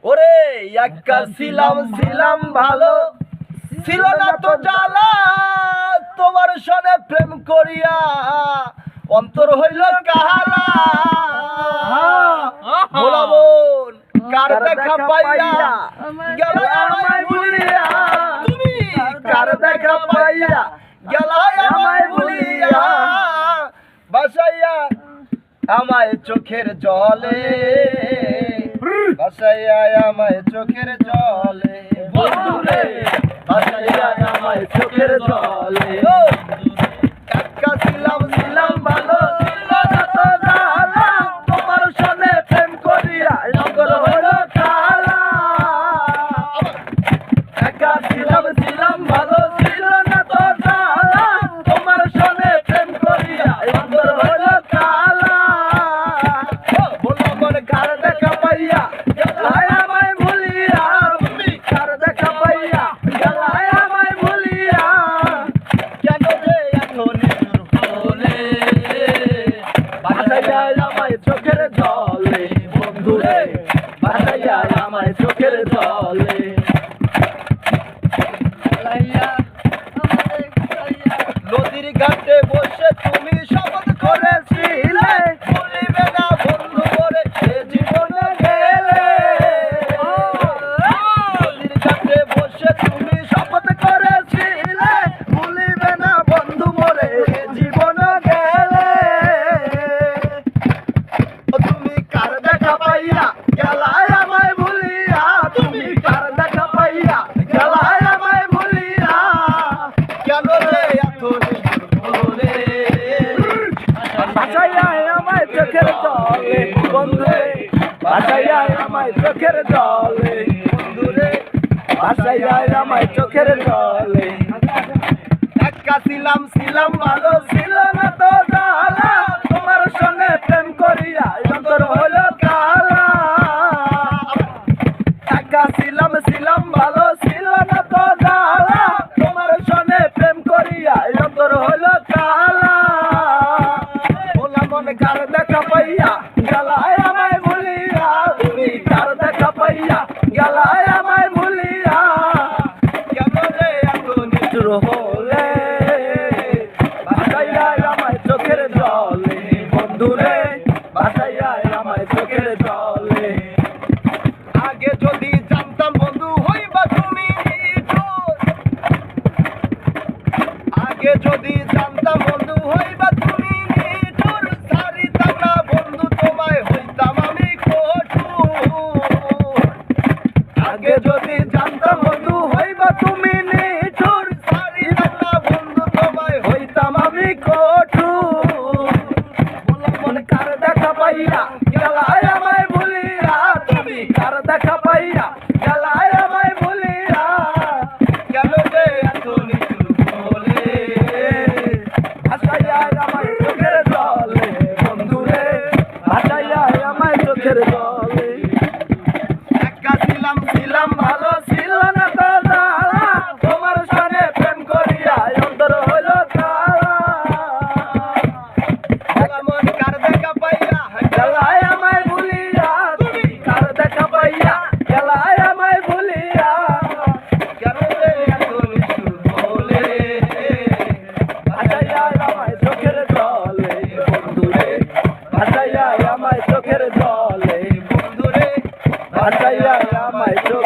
ওরে একা ছিলাম ভালো, ছিল না তো জ্বালা, তোমার সনে প্রেম করিয়া অন্তর হইল কাহারা। ভোলা বোন কার দেখা পাইয়া গেল আমায় ভুলিয়া, তুমি কার দেখা পাইয়া গেল আমায় ভুলিয়া, বাসাইয়া আমায় চোখের জলে, বাসাইয়া আমায় চোখের জলে, বন্ধুরে বাসাইয়া আমায় চোখের জলে। একা ছিলাম ভালো, ছিল না তো জ্বালা, তোমার সনে প্রেম করিয়া অন্তর হইল কালা। একা ছিলাম ভালো, ছিল না তো জ্বালা, তোমার সনে প্রেম করিয়া অন্তর হইল কালা। বলো মন কার দেখা পাইয়া গেলায় আমায় ভুলিয়া, তুমি কার দেখা পাইয়া গেলায় আমায় ভুলিয়া, কেন যে এখন হলে বাসাইয়া আমায় চোখের জলে, বন্ধুরে বাসাইয়া আমায় চোখের জলে। নদীর ঘাটে বসে তুমি শপথ করেছিলে, ভুলিবে না বন্ধু করে এ জীবনে গেলে। নদীর ঘাটে বসে তুমি শপথ করেছিলে, ভুলিবে না বন্ধু মোরে এ জীবনে গেলে। তুমি কার দেখা পাইয়া গেলায় আমায় ভুলিয়া, তুমি কার দেখা পাইয়া গেলায় আমায় ভুলিয়া, কেন রে এখন বলে বাসাইয়া আমায় চোখের জলে, বন্ধুরে বাসাইয়া আমায় চোখের জলে, বন্ধুরে বাসাইয়া আমায় চোখের জলে। একা ছিলাম ভালো, ছিল না তো জ্বালা, তোমার সঙ্গে প্রেম করিয়া অন্তর হইল কালা। একা ছিলাম ভালো, ছিল না তো জ্বালা, তোমার সঙ্গে প্রেম করিয়া অন্তর হইল কালা। বলা মন কার দেখা পাইয়া গেলায় আমায় ভুলিয়া, তুমি কার দেখা পাইয়া গেলায় আমায় ভুলিয়া, কেন রে এত নিষ্ঠুর হলে বাসাইয়া আমায় চোখের জলে, বন্ধুরে বাসাইয়া আমায় চোখের জলে। আগে যদি জানতাম বন্ধু হইবা তুমি নিঠুর, আগে যদি জানতাম বন্ধু হইবা তুমি নিঠুর, ছাড়িতাম না বন্ধু তোমায় হইতাম আমি কঠোর। আগে যদি জানতাম বন্ধু হইবা তুমি নিঠুর, ছাড়িতাম না বন্ধু তোমায় হইতাম আমি কঠোর। মন কার দেখা পাইয়া গেলায় আমায় ভুলিয়া, তুমি কার দেখা পাইয়া গেলায় আমায় ভুলিয়া, কেন যে এত নিষ্ঠুর বলে বাসাইয়া আমায় চোখের জলে, বন্ধুরে বাসাইয়া আমায় চোখের জলে। একা ছিলাম ভালো, ছিল না তো জ্বালা, তোমার সঙ্গে প্রেম করিয়া অন্তর হইল কালা। মন কার দেখা পাইয়া গেলায় আমায় ভুলিয়া, তুমি কার দেখা পাইয়া গেলায় আমায় ভুলিয়া, কেন রে এত নিষ্ঠুর বলে বাসাইয়া আমায় চোখের জলে, বন্ধুরে বাসাইয়া আমায় চোখের জলে, বন্ধুরে বাসাইয়া আমায় চোখের